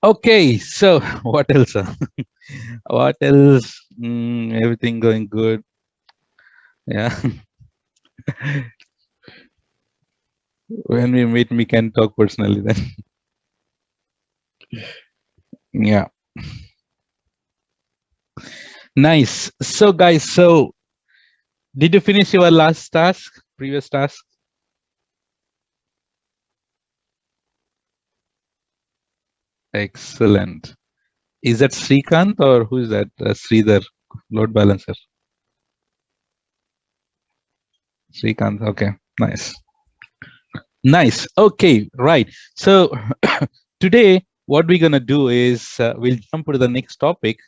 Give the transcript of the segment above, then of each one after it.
Okay, so what else? What else? Everything going good. Yeah. When we meet, we can talk personally then. Yeah. Nice. So, guys, so did you finish your last task, previous task? Excellent. Is that Srikanth or who is that? Sridhar, load balancer. Srikanth. Okay. Nice. Nice. Okay. Right. So today, what we're gonna do is we'll jump to the next topic.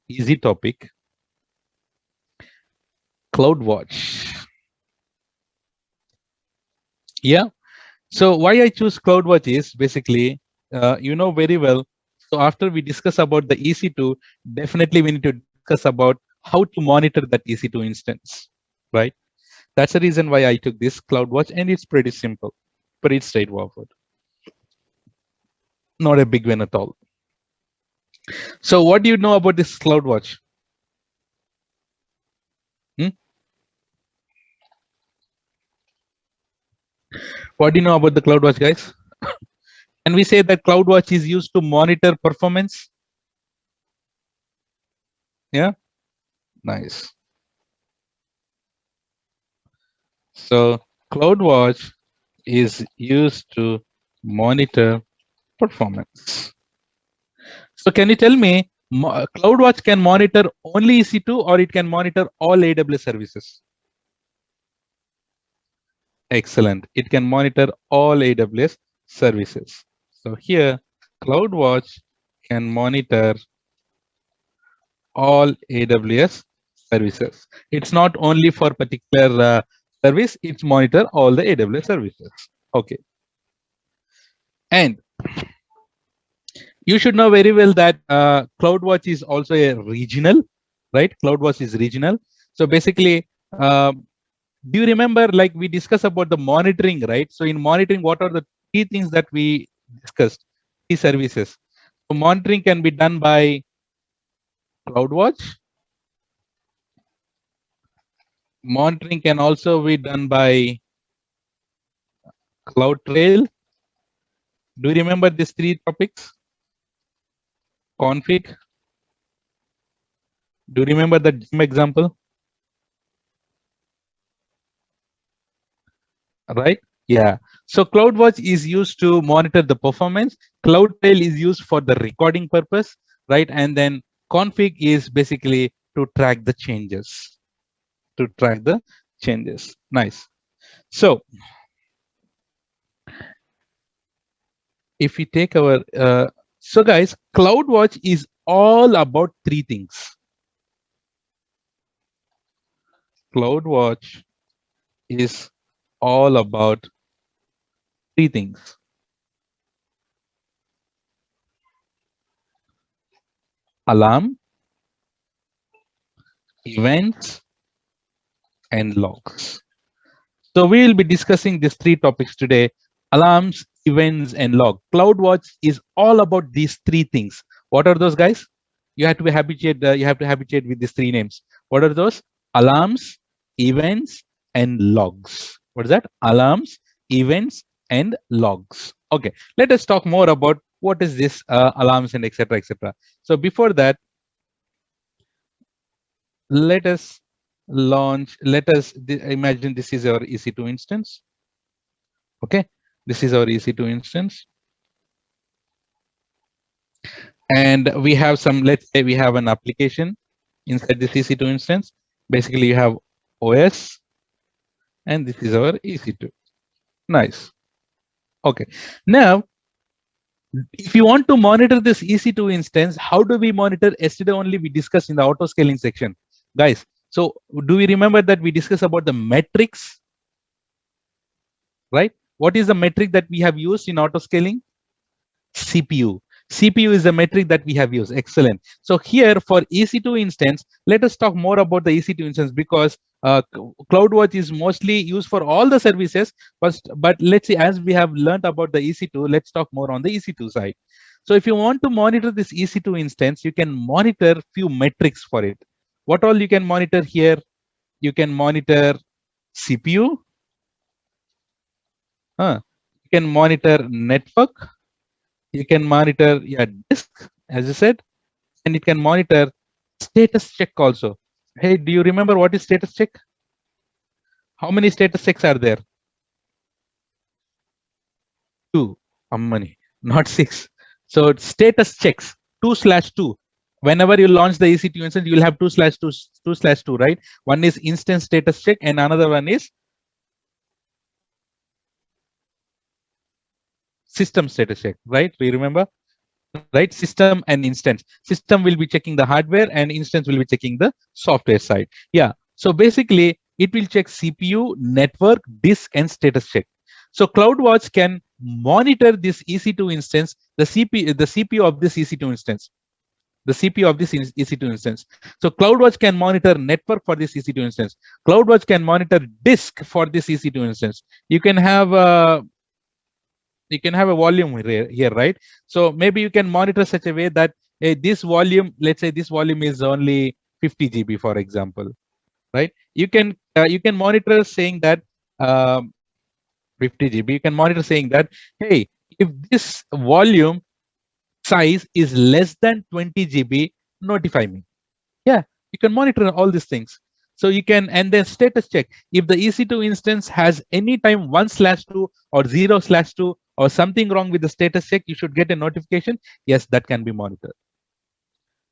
Easy topic. CloudWatch. Yeah. So why I choose CloudWatch is basically, you know very well. So after we discuss about the EC2, definitely we need to discuss about how to monitor that EC2 instance, right? That's the reason why I took this CloudWatch, and it's pretty simple, pretty straightforward, not a big win at all. So what do you know about this CloudWatch? Hmm? What do you know about the CloudWatch, guys? And we say that CloudWatch is used to monitor performance. Yeah, nice. So CloudWatch is used to monitor performance. So can you tell me, CloudWatch can monitor only EC2 or it can monitor all AWS services? Excellent. It can monitor all AWS services. So here, CloudWatch can monitor all AWS services. It's not only for particular service, it's monitor all the AWS services. Okay. And you should know very well that CloudWatch is also a regional, right? CloudWatch is regional. So basically, do you remember like we discussed about the monitoring, right? So in monitoring, what are the key things that we discussed? Key services. So monitoring can be done by CloudWatch. Monitoring can also be done by CloudTrail. Do you remember these three topics? Config. Do you remember the gym example? Right? Yeah. So CloudWatch is used to monitor the performance. CloudTrail is used for the recording purpose, right? And then config is basically to track the changes. To track the changes. Nice. So if we take our, so guys, CloudWatch is all about three things. CloudWatch is all about three things. Alarm, events, and logs. So we will be discussing these three topics today: alarms, events, and log. CloudWatch is all about these three things. What are those, guys? You have to be habituated. You have to habituate with these three names. What are those? Alarms, events, and logs. What is that? Alarms, events, and logs. Okay. Let us talk more about what is this alarms and etc. etc. So before that, let us launch. Let us imagine this is our EC2 instance. Okay, this is our EC2 instance, and we have some, let's say we have an application inside this EC2 instance. Basically you have OS, and this is our EC2. Nice. Okay, now if you want to monitor this EC2 instance, how do we monitor? Yesterday only we discussed in the auto scaling section, guys. So do we remember that we discussed about the metrics, right? What is the metric that we have used in auto scaling? CPU. CPU is the metric that we have used. Excellent. So here for EC2 instance, let us talk more about the EC2 instance, because CloudWatch is mostly used for all the services, but let's see, as we have learned about the EC2, let's talk more on the EC2 side. So if you want to monitor this EC2 instance, you can monitor few metrics for it. What all you can monitor here? You can monitor CPU, you can monitor network, you can monitor disk, as I said, and it can monitor status check also. Hey, do you remember what is status check? How many status checks are there? 2. Money, not 6. So it's status checks 2/2. Whenever you launch the EC2 instance, you will have 2/2, right? One is instance status check, and another one is system status check, right? We remember, right? System and instance. System will be checking the hardware, and instance will be checking the software side. Yeah. So basically, it will check CPU, network, disk, and status check. So CloudWatch can monitor this EC2 instance, the CPU of this EC2 instance, the CPU of this EC2 instance. So CloudWatch can monitor network for this EC2 instance. CloudWatch can monitor disk for this EC2 instance. You can have a volume here, right? So maybe you can monitor such a way that this volume, let's say this volume is only 50 GB, for example, right? You can monitor saying that um, 50 GB. You can monitor saying that, hey, if this volume size is less than 20 GB, notify me. Yeah, you can monitor all these things. So you can, and then status check. If the EC2 instance has any time 1/2 or 0/2 or something wrong with the status check, you should get a notification. Yes, that can be monitored.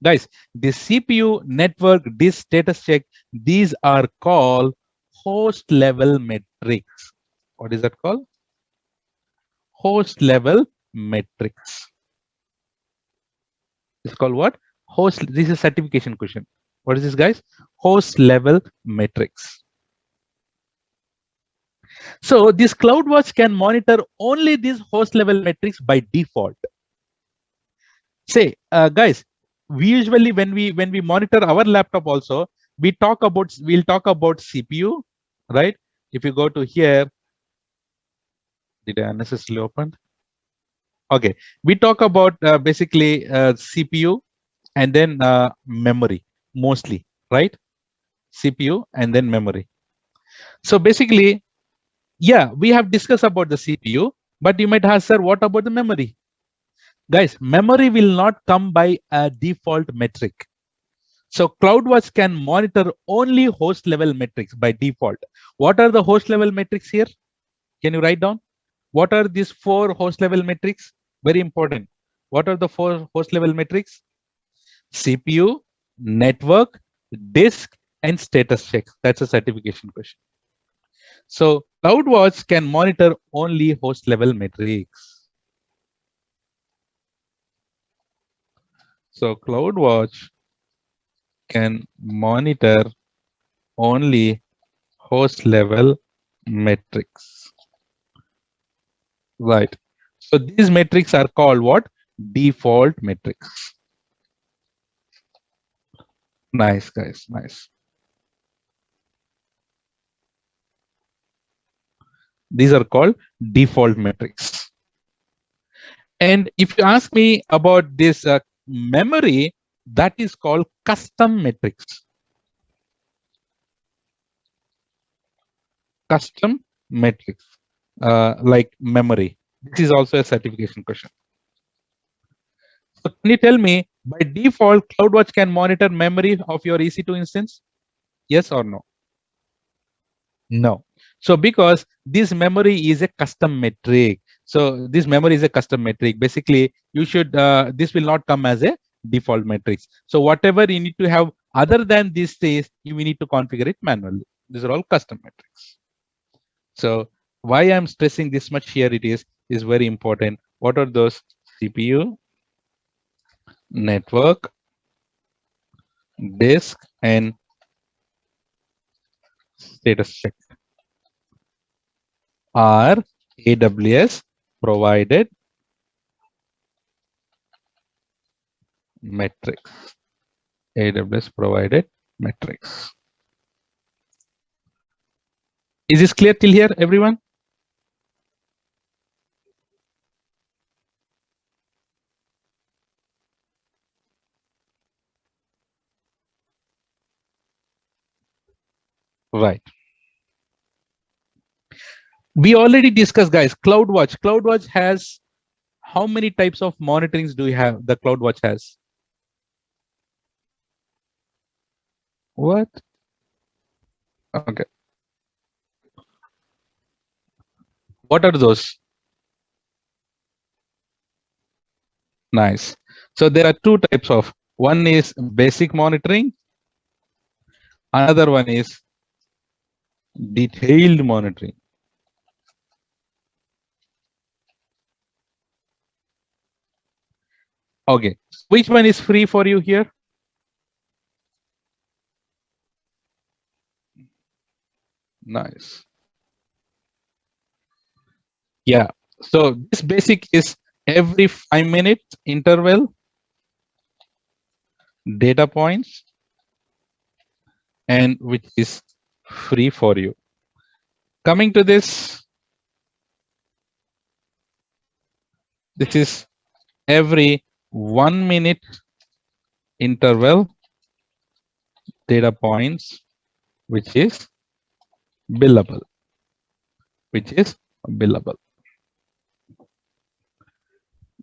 Guys, the CPU, network, disk status check, these are called host level metrics. What is that called? Host level metrics. It's called what? Host. This is a certification question. What is this, guys? Host level metrics. So this CloudWatch can monitor only these host level metrics by default. Say, guys, we usually when we monitor our laptop also, we'll talk about CPU, right? If you go to here, did I unnecessarily open? Okay, we talk about basically CPU and then memory mostly, right? CPU and then memory. So basically, yeah, we have discussed about the CPU, but you might ask, sir, what about the memory? Guys, memory will not come by a default metric. So CloudWatch can monitor only host level metrics by default. What are the host level metrics here? Can you write down? What are these 4 host level metrics? Very important. What are the 4 host level metrics? CPU, network, disk, and status check. That's a certification question. So CloudWatch can monitor only host level metrics. So CloudWatch can monitor only host level metrics. Right. So these metrics are called what? Default metrics. Nice, guys. Nice. These are called default metrics. And if you ask me about this memory, that is called custom metrics. Custom metrics, like memory. This is also a certification question. So can you tell me, by default, CloudWatch can monitor memory of your EC2 instance? Yes or no? No. So because this memory is a custom metric. So this memory is a custom metric. Basically, you should this will not come as a default matrix. So whatever you need to have other than this case, you will need to configure it manually. These are all custom metrics. So why I'm stressing this much here, it is very important. What are those? CPU, network, disk, and status check are AWS provided metrics. AWS provided metrics. Is this clear till here, everyone? Right. We already discussed, guys, CloudWatch. CloudWatch has how many types of monitorings do you have? The CloudWatch has. What? Okay. What are those? Nice. So there are two types of. One is basic monitoring. Another one is detailed monitoring. Okay. Which one is free for you here? Nice. Yeah. So this basic is every 5 minute interval data points, and which is free for you. Coming to this is every 1 minute interval data points, which is billable,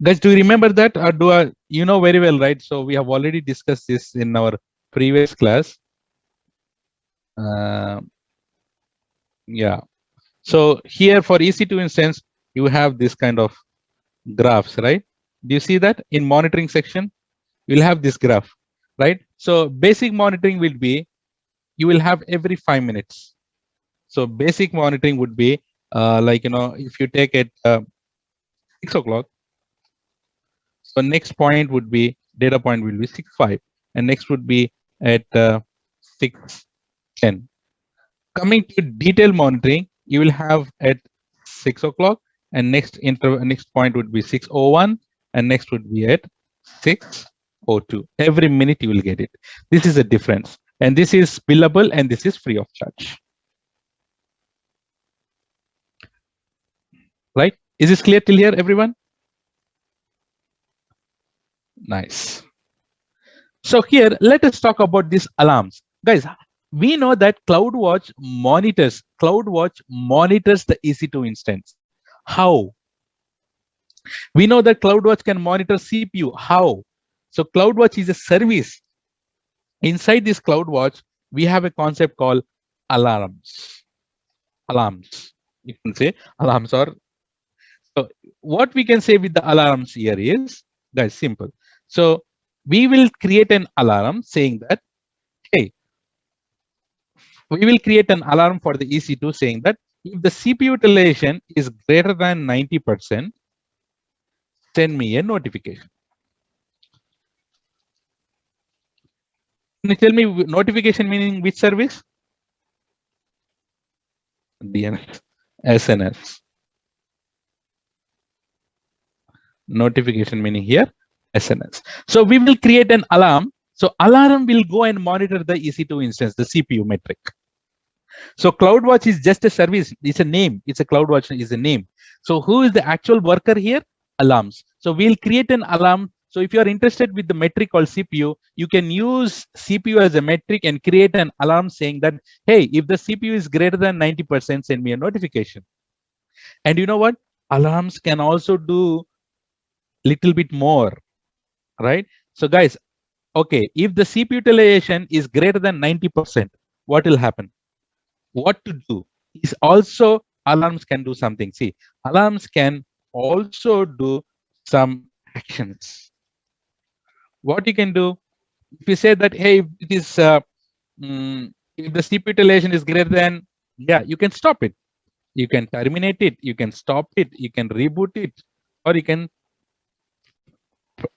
Guys, do you remember that, or do I, you know very well, right? So we have already discussed this in our previous class. Yeah. So here for EC2 instance, you have this kind of graphs, right? Do you see that in monitoring section? You'll have this graph, right? So basic monitoring will be, you will have every 5 minutes. So basic monitoring would be like, if you take it 6 o'clock, so next point would be, data point will be 6:05, and next would be at 6:10. Coming to detail monitoring, you will have at 6 o'clock, and next point would be 6:01, and next would be at 6:02. Every minute you will get it. This is a difference, and this is billable, and this is free of charge. Right? Is this clear till here, everyone? Nice. So here, let us talk about these alarms. Guys, we know that CloudWatch monitors the EC2 instance. How? We know that CloudWatch can monitor CPU. How? So CloudWatch is a service. Inside this CloudWatch, we have a concept called alarms. Alarms. You can say alarms, or so what we can say with the alarms here is, guys, simple. So we will create an alarm saying that, hey, we will create an alarm for the EC2 saying that if the CPU utilization is greater than 90%, send me a notification. Can you tell me notification meaning which service? DNS, SNS. Notification meaning here SNS. So we will create an alarm. So alarm will go and monitor the EC2 instance, the CPU metric. So CloudWatch is just a service. It's a name. It's a CloudWatch is a name. So who is the actual worker here? Alarms. So we'll create an alarm. So if you are interested with the metric called CPU, you can use CPU as a metric and create an alarm saying that, hey, if the CPU is greater than 90%, send me a notification. And you know what? Alarms can also do little bit more, right? So guys, okay, if the CPU utilization is greater than 90%, what will happen? What to do is also alarms can do something. See, alarms can also do some actions. What you can do, if you say that, hey, if it is if the CPU utilization is greater than, yeah, you can stop it. You can terminate it. You can stop it. You can reboot it, or you can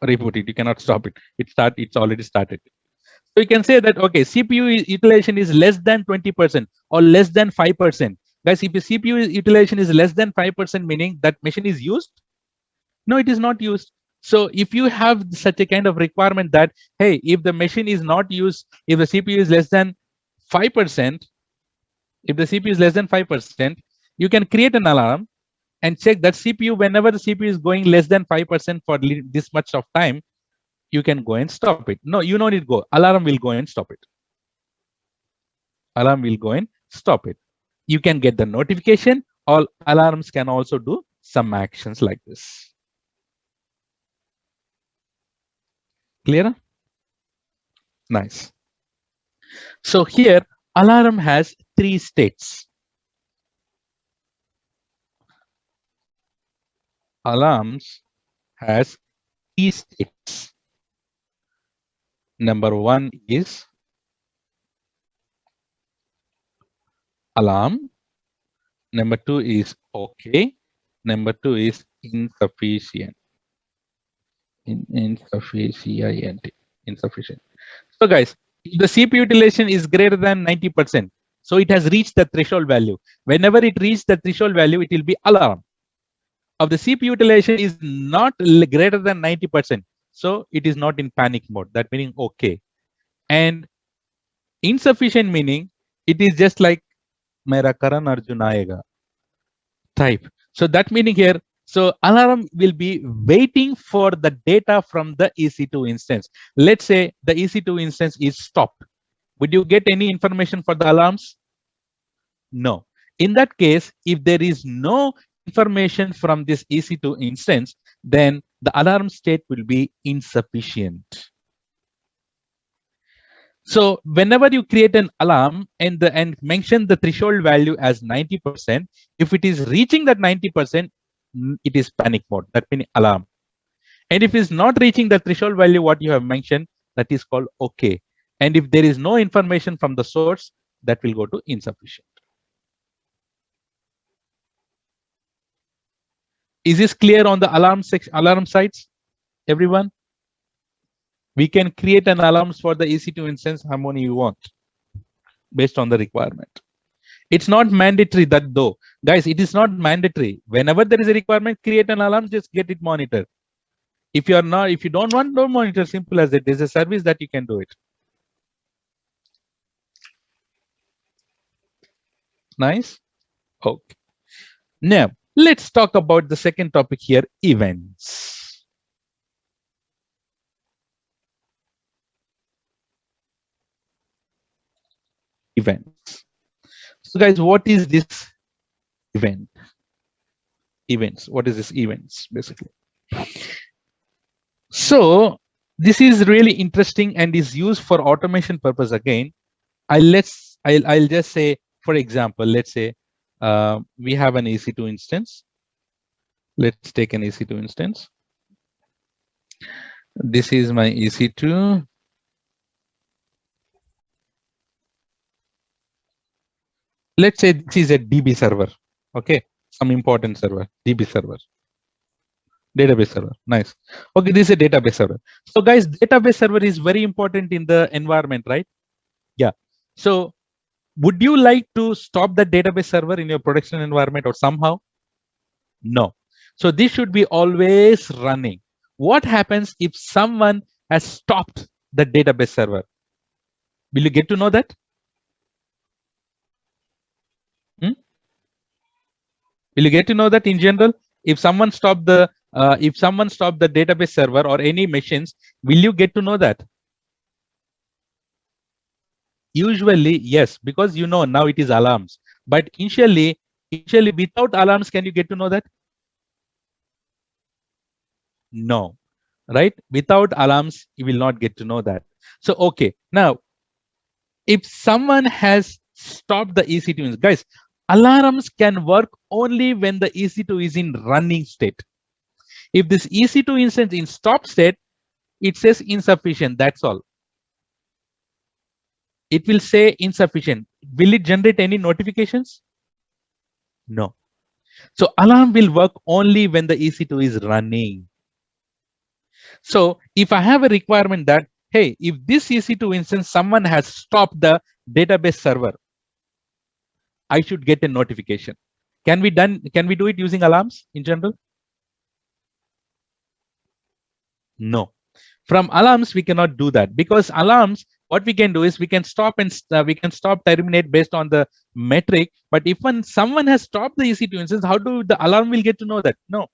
reboot it. You cannot stop it. It's already started. So you can say that, okay, CPU utilization is less than 20% or less than 5%. Guys, if the CPU utilization is less than 5%, meaning that machine is used? No, it is not used. So if you have such a kind of requirement that, hey, if the machine is not used, if the CPU is less than 5%, If the CPU is less than 5%, you can create an alarm and check that CPU, whenever the CPU is going less than 5% for this much of time, you can go and stop it. No, you don't need to go. Alarm will go and stop it. Alarm will go and stop it. You can get the notification. All alarms can also do some actions like this. Clear? Nice. So here, alarm has 3 states. Alarms has 3 states. Number 1 is alarm. Number 2 is okay. Number 2 is insufficient. Insufficient. Insufficient. So guys, if the CPU utilization is greater than 90%, so it has reached the threshold value. Whenever it reaches the threshold value, it will be alarm. Of the CPU utilization is not greater than 90%, so it is not in panic mode. That meaning okay. And insufficient meaning it is just like Mera Karan Arjun aayega type. So that meaning here, so alarm will be waiting for the data from the EC2 instance. Let's say the EC2 instance is stopped. Would you get any information for the alarms? No. In that case, if there is no information from this EC2 instance, then the alarm state will be insufficient. So whenever you create an alarm and mention the threshold value as 90%, if it is reaching that 90%, it is panic mode. That means alarm. And if it's not reaching the threshold value, what you have mentioned, that is called okay. And if there is no information from the source, that will go to insufficient. Is this clear on the alarm section, alarm sites, everyone? We can create an alarms for the EC2 instance how many you want based on the requirement. It's not mandatory that though. Guys, it is not mandatory. Whenever there is a requirement, create an alarm, just get it monitored. If you don't want, don't monitor, simple as it. There's a service that you can do it. Nice. Okay. Now, let's talk about the second topic here, events. Events. So guys, what is this event? Events. What is this events basically? So this is really interesting and is used for automation purpose again. I'll just say, for example, let's say we have an EC2 instance. Let's take an EC2 instance. This is my EC2. Let's say this is a DB server. Okay, some important server, DB server. Database server. Nice. Okay, this is a database server. So guys, database server is very important in the environment, right? Yeah. So would you like to stop the database server in your production environment or somehow? No. So this should be always running. What happens if someone has stopped the database server? Will you get to know that? Will you get to know that in general? If someone stopped the database server or any machines, will you get to know that? Usually, yes, because you know now it is alarms. But initially without alarms, can you get to know that? No, right? Without alarms, you will not get to know that. So, okay, now, if someone has stopped the EC2, guys, alarms can work only when the EC2 is in running state. If this EC2 instance in stop state, it says insufficient, that's all. It will say insufficient. Will it generate any notifications? No. So alarm will work only when the EC2 is running. So if I have a requirement that, hey, if this EC2 instance, someone has stopped the database server, I should get a notification. Can we do it using alarms in general? No. From alarms, we cannot do that because alarms what we can do is we can stop and terminate based on the metric. But if when someone has stopped the EC2 instance, how do the alarm will get to know that? No.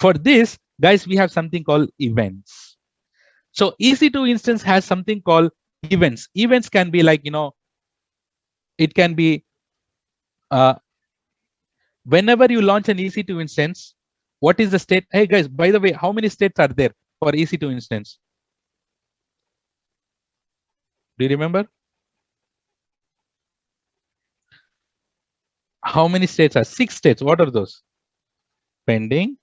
For this, guys, we have something called events. So EC2 instance has something called events. Events can be like, it can be whenever you launch an EC2 instance, what is the state? Hey guys, by the way, how many states are there for EC2 instance? Do you remember? How many states are? 6 states. What are those? Pending,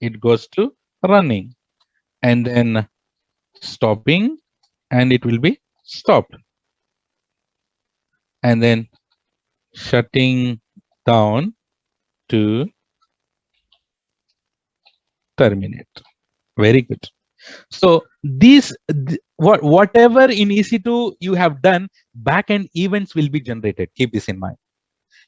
it goes to running, and then stopping, and it will be stopped, and then shutting down to terminate. Very good. So whatever in EC2 you have done, backend events will be generated. Keep this in mind.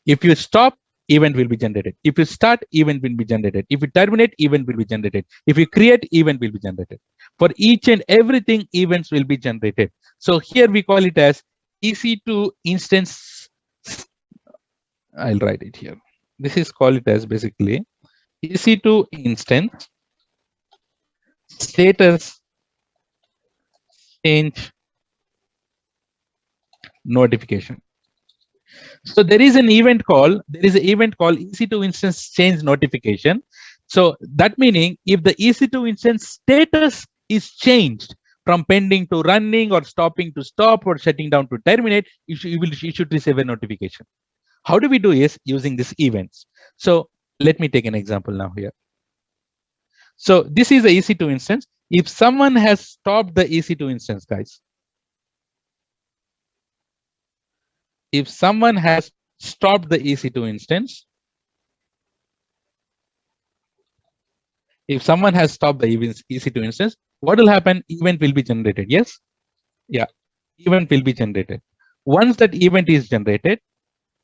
If you stop, event will be generated. If you start, event will be generated. If you terminate, event will be generated. If you create, event will be generated. For each and everything, events will be generated. So here we call it as EC2 instance. I'll write it here. This is called it as basically EC2 instance status change notification. So there is an event called EC2 instance change notification. So that meaning if the EC2 instance status is changed from pending to running or stopping to stop or shutting down to terminate, you should receive a notification. How do we do is using these events. So let me take an example now here. So this is the EC2 instance. If someone has stopped the EC2 instance, guys, if someone has stopped the EC2 instance, EC2 instance, what will happen? Event will be generated. Yes? Yeah, event will be generated. Once that event is generated,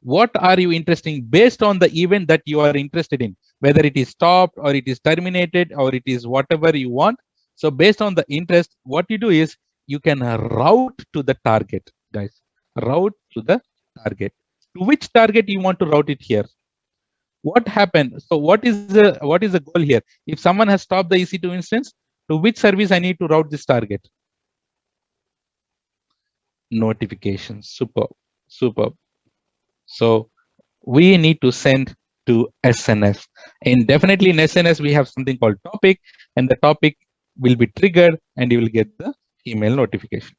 what are you interested in based on the event that you are interested in, whether it is stopped or it is terminated or it is whatever you want. So based on the interest, what you do is you can route to the target, guys. Route to the target. To which target you want to route it here? What happened? So what is the goal here? If someone has stopped the EC2 instance, to which service I need to route this target? Notifications. Superb. So we need to send to SNS. And definitely in SNS, we have something called topic, and the topic will be triggered and you will get the email notification.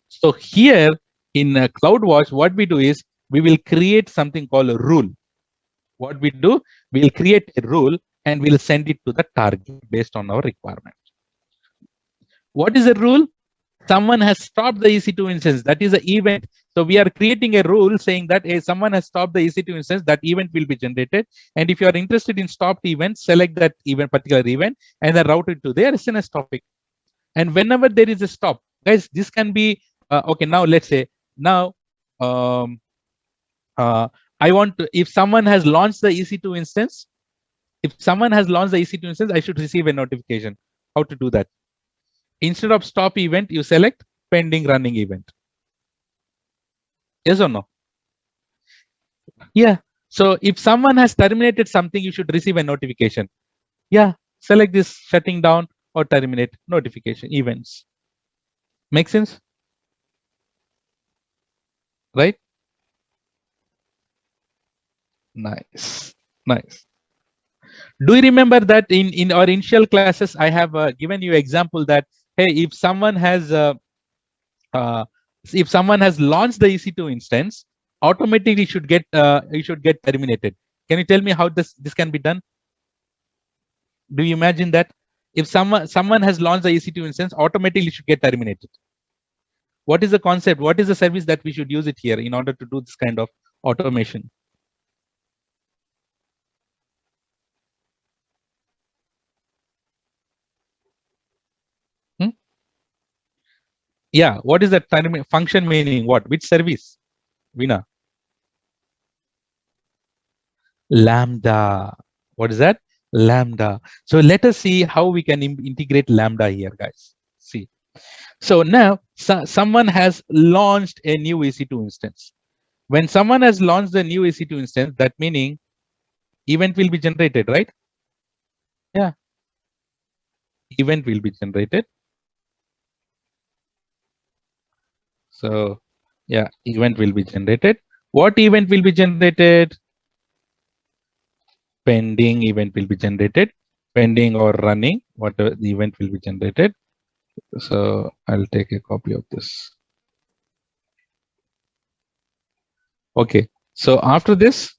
So here in CloudWatch, what we do is we will create something called a rule. What we do, we'll create a rule and we'll send it to the target based on our requirement. What is a rule? Someone has stopped the EC2 instance. That is an event. So we are creating a rule saying that someone has stopped the EC2 instance, that event will be generated. And if you are interested in stopped event, select that particular event and then route it to their SNS topic. And whenever there is a stop, guys, this can be okay. Now let's say I want to, if someone has launched the EC2 instance, I should receive a notification. How to do that? Instead of stop event, you select pending running event. Yes or no? Yeah. So if someone has terminated something, you should receive a notification. Yeah. Select this shutting down or terminate notification events. Make sense? Right? Nice. Do you remember that in our initial classes, I have given you example that, hey, if someone has launched the EC2 instance, automatically you should get terminated. Can you tell me how this can be done? Do you imagine that if someone has launched the EC2 instance, automatically should get terminated? What is the concept? What is the service that we should use it here in order to do this kind of automation? Yeah, what is that function meaning? What? Which service? Veena. Lambda. What is that? Lambda. So let us see how we can integrate Lambda here, guys. See. So now someone has launched a new EC2 instance. When someone has launched the new EC2 instance, that meaning event will be generated, right? Yeah, event will be generated. So yeah, event will be generated. What event will be generated? Pending event will be generated. Pending or running, whatever the event will be generated. So I'll take a copy of this. Okay. So after this,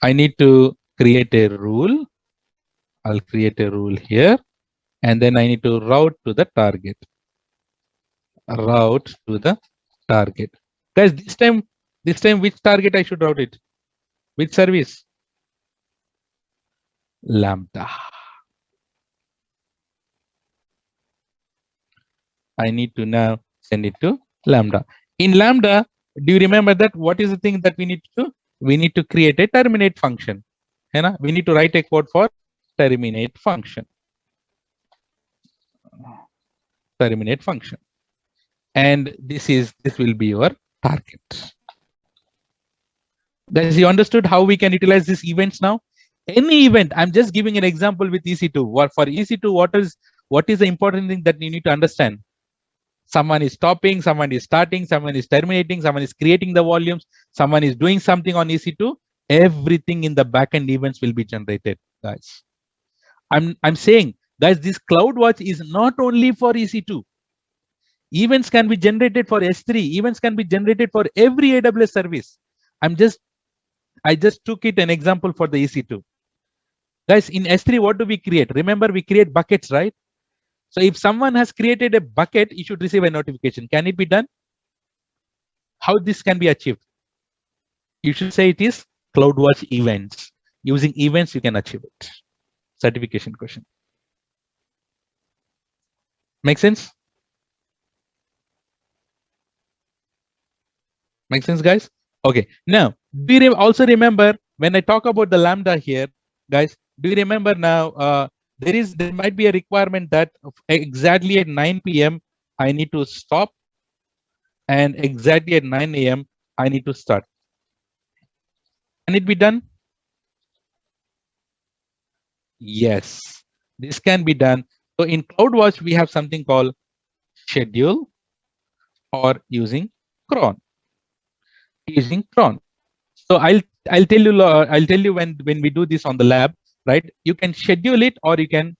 I need to create a rule. I'll create a rule here, and then I need to route to the target. Route to the target. Guys, this time, which target I should route it? Which service? Lambda. I need to now send it to Lambda. In Lambda, do you remember that what is the thing that we need to do? We need to create a terminate function. We need to write a code for terminate function. Terminate function. And this will be your target. Guys, you understood how we can utilize these events now? Any event, I'm just giving an example with EC2. For EC2, what is the important thing that you need to understand? Someone is stopping, someone is starting, someone is terminating, someone is creating the volumes, someone is doing something on EC2. Everything in the backend events will be generated, guys. I'm saying, guys, this CloudWatch is not only for EC2. Events can be generated for S3. Events can be generated for every AWS service. I just took it an example for the EC2. Guys, in S3, what do we create? Remember, we create buckets, right? So if someone has created a bucket, you should receive a notification. Can it be done? How this can be achieved? You should say it is CloudWatch events. Using events, you can achieve it. Certification question. Make sense? Make sense, guys? Okay. Now, do you also remember when I talk about the Lambda here, guys? Do you remember now? There might be a requirement that exactly at 9 p.m. I need to stop, and exactly at 9 a.m. I need to start. Can it be done? Yes, this can be done. So in CloudWatch, we have something called schedule or using cron. Using cron. So I'll tell you when we do this on the lab, right? You can schedule it or you can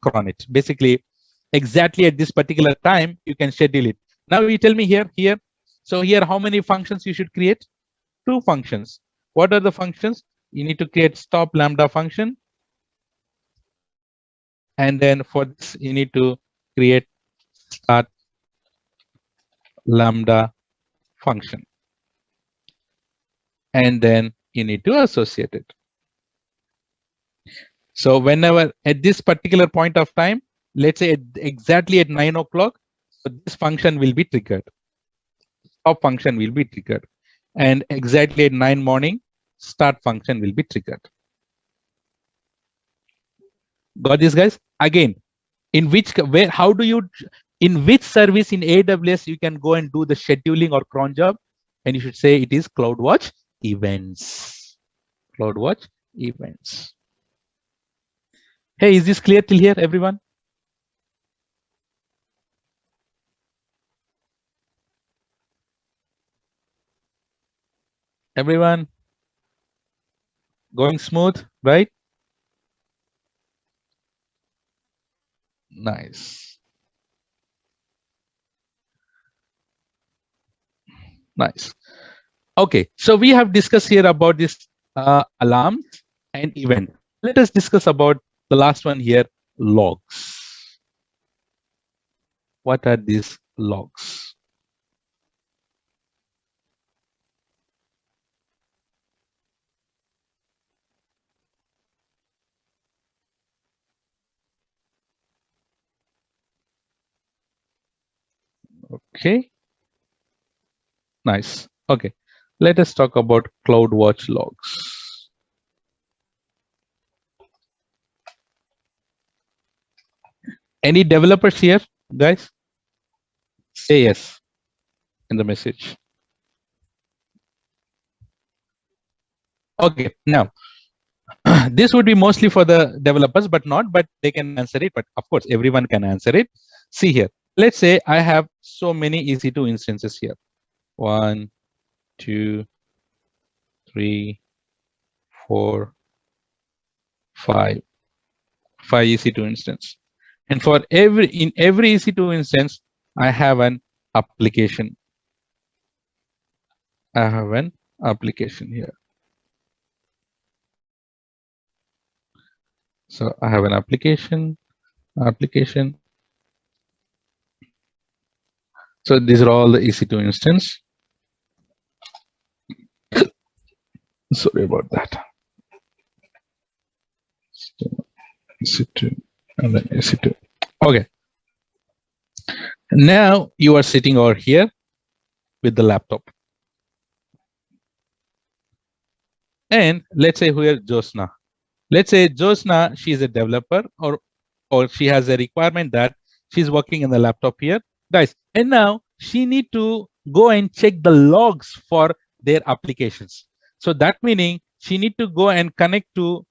cron it. Basically, exactly at this particular time, you can schedule it. Now you tell me here. So here, how many functions you should create? 2 functions. What are the functions? You need to create stop Lambda function. And then for this, you need to create start Lambda function. And then you need to associate it. So whenever at this particular point of time, let's say exactly at 9 o'clock, so this function will be triggered. Stop function will be triggered. And exactly at 9 morning, start function will be triggered. Got this, guys? Again, in which service in AWS you can go and do the scheduling or cron job? And you should say it is CloudWatch events. CloudWatch events. Hey, is this clear till here, everyone? Everyone going smooth, right? Nice. Nice. Okay, so we have discussed here about this alarms and event. Let us discuss about the last one here, logs. What are these logs? Okay. Nice. Okay. Let us talk about CloudWatch logs. Any developers here, guys? Say yes in the message. Okay, now this would be mostly for the developers, but they can answer it. But of course, everyone can answer it. See here, let's say I have so many EC2 instances here. 1, 2, 3, 4, 5. 5 EC2 instance. And for in every EC2 instance, I have an application. I have an application here. So I have an application. So these are all the EC2 instance. Sorry about that. EC2 and then EC2. Okay. Now you are sitting over here with the laptop. And let's say here Josna. Let's say Josna, she's a developer or she has a requirement that she's working in the laptop here, guys. And now she need to go and check the logs for their applications. So that meaning she need to go and connect to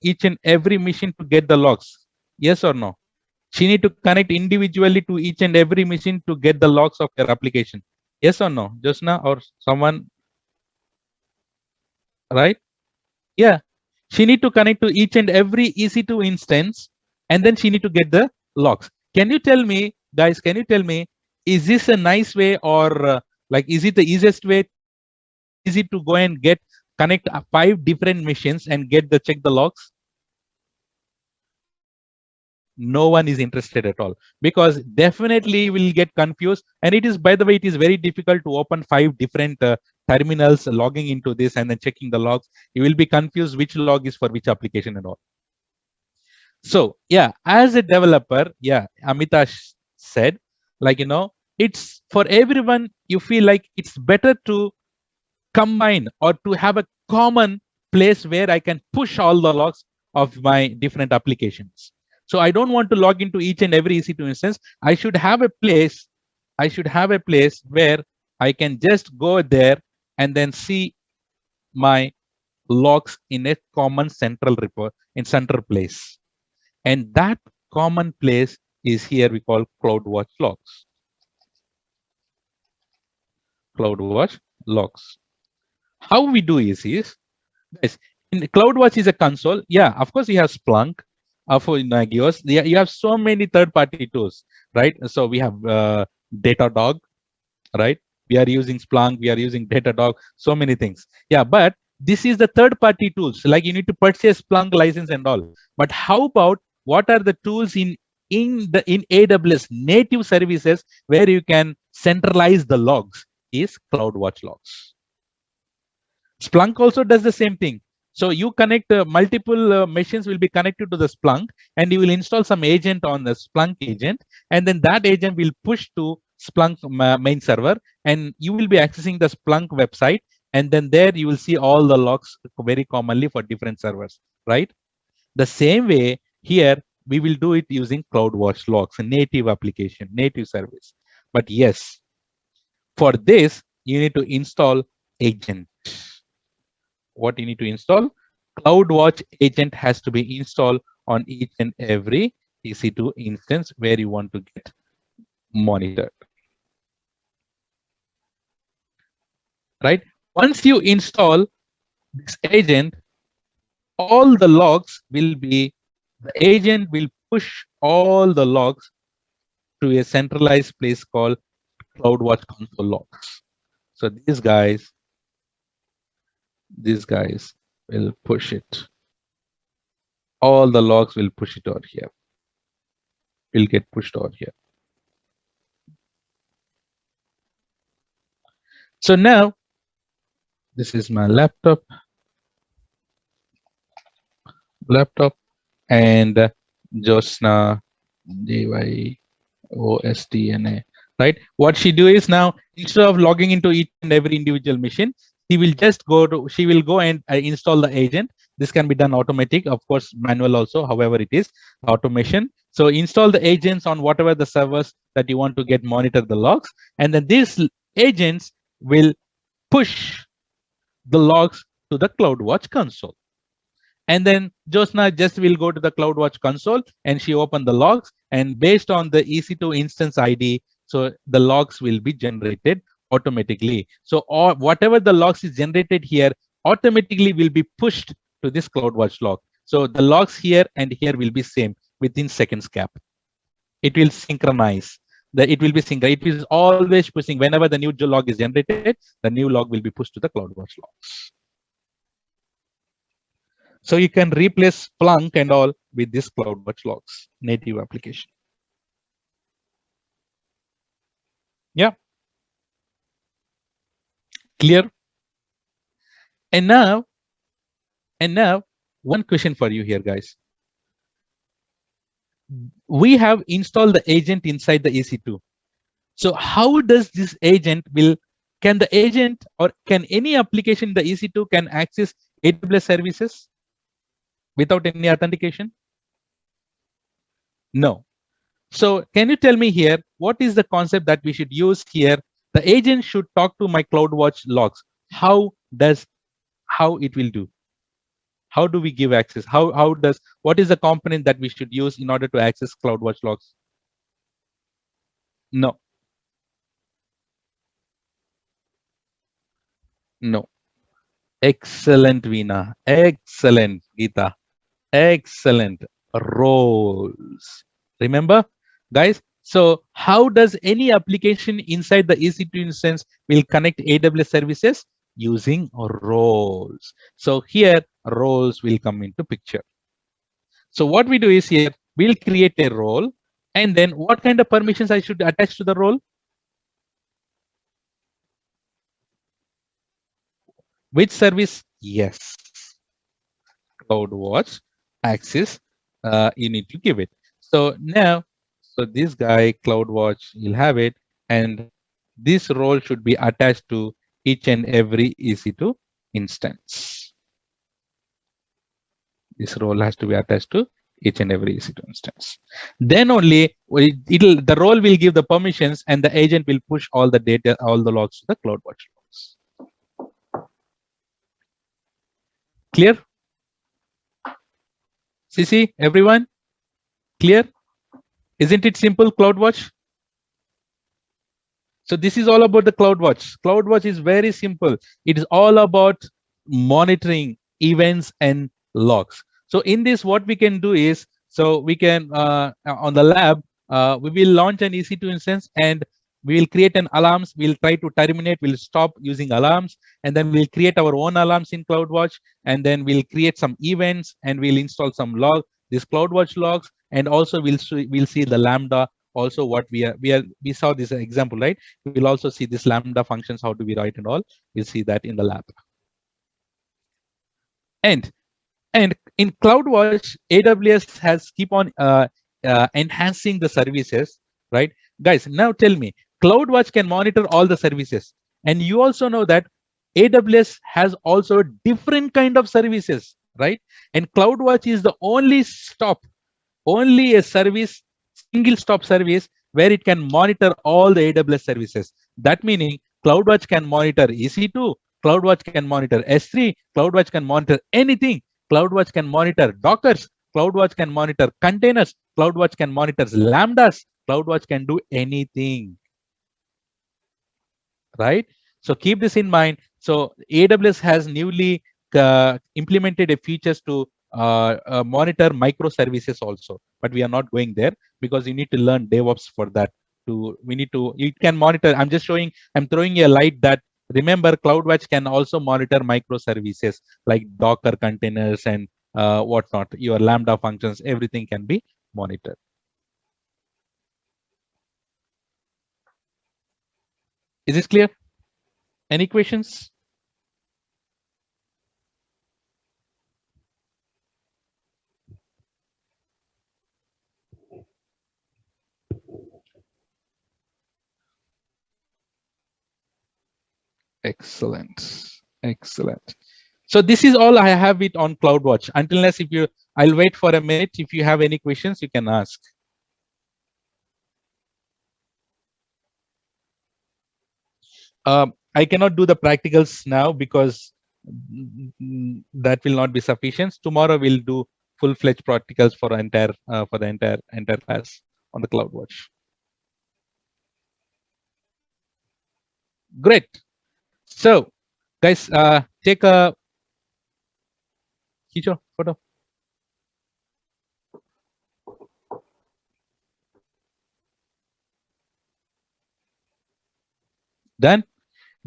each and every machine to get the logs. Yes or no? She need to connect individually to each and every machine to get the logs of their application. Yes or no, Josna or someone, right? Yeah, she need to connect to each and every EC2 instance, and then she need to get the logs. Can you tell me, guys, is this a nice way, or like, is it the easiest way? Is it to go and connect 5 different machines and check the logs? No one is interested at all, because definitely will get confused. And it is, by the way, it is very difficult to open 5 different terminals, logging into this and then checking the logs. You will be confused which log is for which application and all. So yeah, as a developer, yeah, Amita said, like, it's for everyone. You feel like it's better to combine or to have a common place where I can push all the logs of my different applications. So I don't want to log into each and every EC2 instance. I should have a place where I can just go there and then see my logs in a common central place. And that common place is here we call CloudWatch logs. CloudWatch logs. How we do is guys, in CloudWatch is a console. Yeah, of course you have Splunk for Nagios. You have so many third-party tools, right? So we have Datadog, right? We are using Splunk, we are using Datadog, so many things. Yeah, but this is the third-party tools. Like, you need to purchase Splunk license and all. But how about what are the tools in AWS native services where you can centralize the logs? Is CloudWatch logs. Splunk also does the same thing. So you connect multiple machines will be connected to the Splunk, and you will install some agent on the Splunk agent, and then that agent will push to Splunk main server, and you will be accessing the Splunk website, and then there you will see all the logs very commonly for different servers, right? The same way here, we will do it using CloudWatch logs, a native application, native service. But yes, for this, you need to install agent. What you need to install? CloudWatch agent has to be installed on each and every EC2 instance where you want to get monitored. Right? Once you install this agent, all the logs will be, the agent will push all the logs to a centralized place called CloudWatch console logs. So these guys will push it. All the logs will push it over here. Will get pushed over here. So now, this is my laptop, and Josna, JYOSTNA. right? What she do is now, instead of logging into each and every individual machine, she will go and install the agent. This can be done automatic, of course, manual also, however it is automation. So install the agents on whatever the servers that you want to get monitor the logs, and then these agents will push the logs to the CloudWatch console. And then Josna just will go to the CloudWatch console and she open the logs, and based on the EC2 instance ID, so the logs will be generated automatically. So or whatever the logs is generated here automatically will be pushed to this CloudWatch log. So the logs here and here will be same within seconds gap. It will synchronize. It will be synchronized. It is always pushing. Whenever the new log is generated, the new log will be pushed to the CloudWatch logs. So you can replace Splunk and all with this CloudWatch logs native application. Yeah, clear. And now, one question for you here, guys. We have installed the agent inside the EC2. So how does this agent can the agent or can any application in the EC2 can access AWS services without any authentication? No. So can you tell me here, what is the concept that we should use here? The agent should talk to my CloudWatch logs. How it will do? How do we give access? What is the component that we should use in order to access CloudWatch logs? No, no. Excellent, Veena. Excellent, Geeta. Excellent. Roles. Remember, guys? So how does any application inside the EC2 instance will connect AWS services? Using roles. So here, roles will come into picture. So what we do is here, we'll create a role. And then what kind of permissions I should attach to the role? Which service? Yes. CloudWatch access, you need to give it. So now, so this guy CloudWatch, you'll have it, and this role should be attached to each and every EC2 instance. This role has to be attached to each and every EC2 instance. Then only the role will give the permissions, and the agent will push all the data, all the logs to the CloudWatch logs. Clear? CC, everyone? Clear? Isn't it simple, CloudWatch? So this is all about the CloudWatch. CloudWatch is very simple. It is all about monitoring events and logs. So in this, what we can do is, so we can, on the lab, we will launch an EC2 instance and we will create an alarms. We'll try to terminate, we'll stop using alarms, and then we'll create our own alarms in CloudWatch, and then we'll create some events and we'll install some log, these CloudWatch logs, and also we'll see the Lambda. Also what we saw this example, right? We'll also see this Lambda functions, how do we write and all. We'll see that in the lab. And in CloudWatch, AWS has keep on enhancing the services, right? Guys, now tell me, CloudWatch can monitor all the services. And you also know that AWS has also different kind of services, right? And CloudWatch is the only a service, single stop service where it can monitor all the AWS services. That meaning CloudWatch can monitor EC2, CloudWatch can monitor S3, CloudWatch can monitor anything. CloudWatch can monitor Dockers, CloudWatch can monitor containers, CloudWatch can monitor Lambdas, CloudWatch can do anything, right? So keep this in mind. So AWS has newly implemented a features to monitor microservices also, but we are not going there because you need to learn DevOps for that. You can monitor. I'm throwing a light that remember CloudWatch can also monitor microservices like Docker containers and whatnot. Your Lambda functions, everything can be monitored. Is this clear? Any questions? Excellent. Excellent. So this is all I have it on CloudWatch. Unless if you, I'll wait for a minute. If you have any questions, you can ask. I cannot do the practicals now because that will not be sufficient. Tomorrow we'll do full-fledged practicals for the entire class on the CloudWatch. Great. So, guys, take a photo. Done.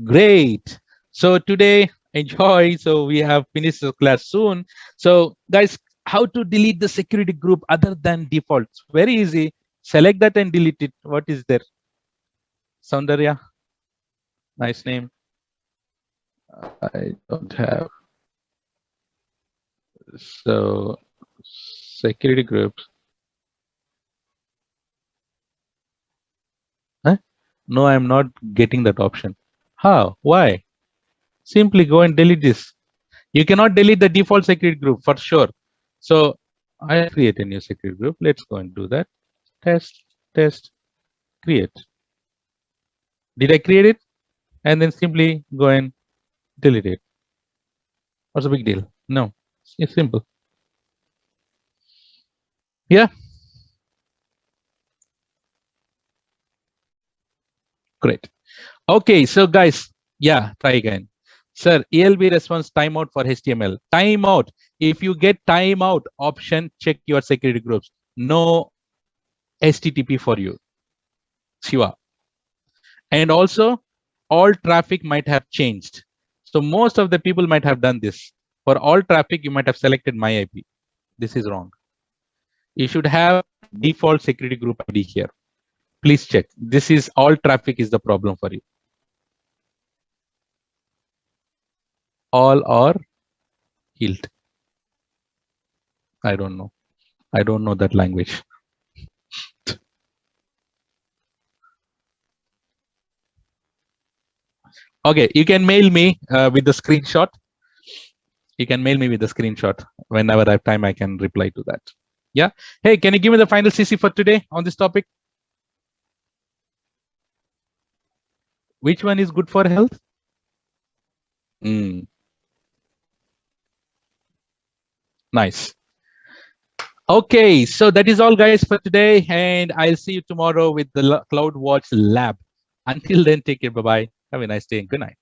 Great. So today, enjoy. So we have finished the class soon. So guys, how to delete the security group other than defaults? Very easy. Select that and delete it. What is there? Soundarya. Nice name. I don't have. So security groups. Huh? No, I'm not getting that option. How? Why? Simply go and delete this. You cannot delete the default security group for sure. So I create a new security group. Let's go and do that. Test, create. Did I create it? And then simply go and delete it. What's the big deal? No, it's simple. Yeah. Great. Okay, so guys, yeah, try again. Sir, ELB response timeout for HTML. Timeout. If you get timeout option, check your security groups. No HTTP for you. Shiva. And also, all traffic might have changed. So most of the people might have done this. For all traffic, you might have selected my IP. This is wrong. You should have default security group ID here. Please check. This is all traffic is the problem for you. All are healed. I don't know. I don't know that language. Okay, you can mail me with the screenshot. You can mail me with the screenshot. Whenever I have time, I can reply to that. Yeah. Hey, can you give me the final CC for today on this topic? Which one is good for health? Nice. Okay, so that is all, guys, for today. And I'll see you tomorrow with the CloudWatch lab. Until then, take care. Bye-bye. Have a nice day and good night.